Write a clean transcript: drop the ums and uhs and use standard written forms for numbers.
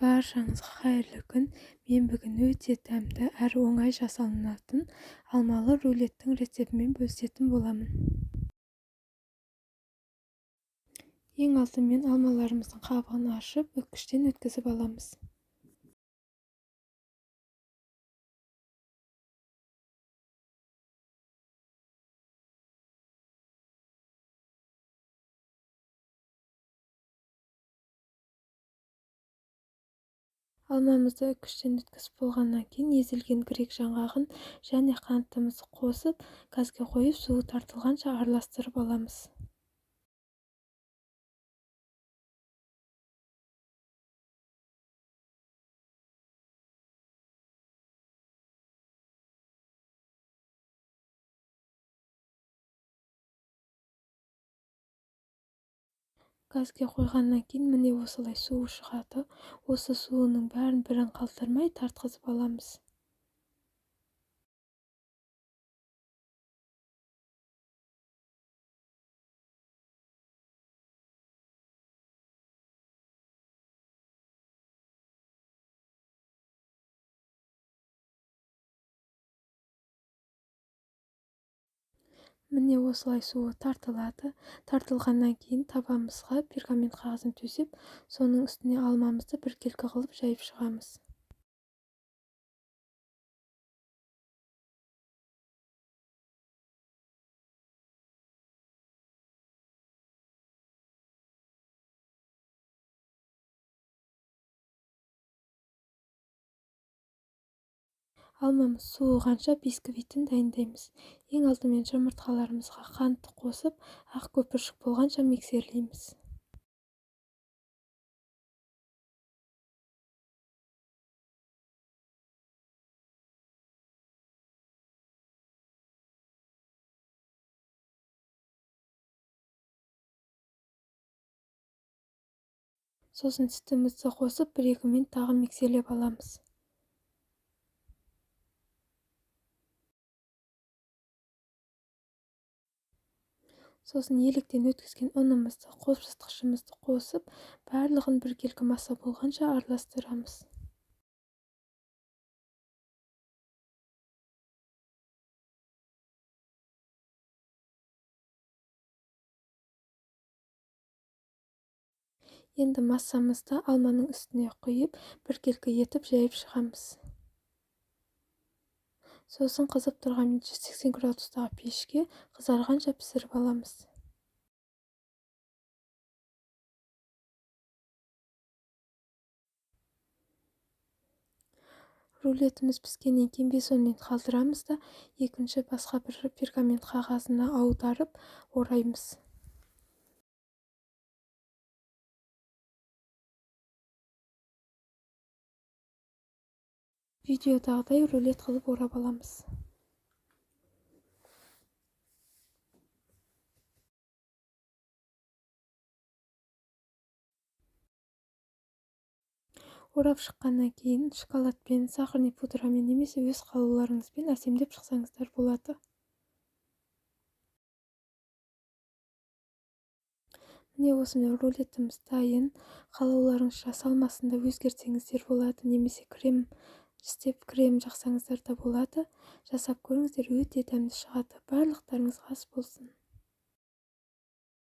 Баршаңызға қайырлы күн. Мен бүгін өте дәмді әрі оңай жасалынатын алмалы рулеттің рецептімен бөлісетін боламын. Ең алдымен алмаларымыздың қабығын ашып, үккіштен өткізіп аламыз. Алмамызды үккіштен өткізіп болғаннан кейін езілген грек жаңғағын және қантымызды қосып, газға қойып, суы тартылғанша араластырып аламыз. Газға қойғаннан кейін міне осылай суы шығады. Осы суының бәрін бірін қалдырмай тартқызып аламыз. Міне осылай суы тартылады. Тартылғаннан кейін табамызға пергамент қағазын төсеп, соның үстіне алмамызды біркелкі қылып жайып шығамыз. Алмамыз суығанша бисквитін дайындаймыз. Ең алдымен жұмыртқаларымызға қантты қосып, ақ көпіршік болғанша миксерлейміз. Сосын сүтімізді қосып, 1-2 минут тағы миксерлеп аламыз. Сосын електен өткізген ұнымызды, қосып қосып, барлығын біркелкі маса болғанша араластырамыз. Енді массамызды алманың үстіне құйып, біркелкі етіп жайып шығамыз. Сосын қызып тұрған 180 градустағы пешке қызарғанша пісіріп аламыз. Рулетіміз піскеннен кейін 5-10 минут қалдырамыз да, екінші басқа бір пергамент қағазына аударып ораймыз. Видеодағыдай рулет қылып орап аламыз. Орап шыққаннан кейін шоколадпен, сахарный пудрамен немесе өз қалауларыңызбен әсемдеп шықсаңыздар болады. Міне осымен рулетіміз дайын. Қалауларыңызша салмасында өзгертсеңіздер болады, немесе крем істеп крем жақсаңыздар да болады. Жасап көріңіздер, өте дәмді шығады. Барлықтарыңызға ас болсын.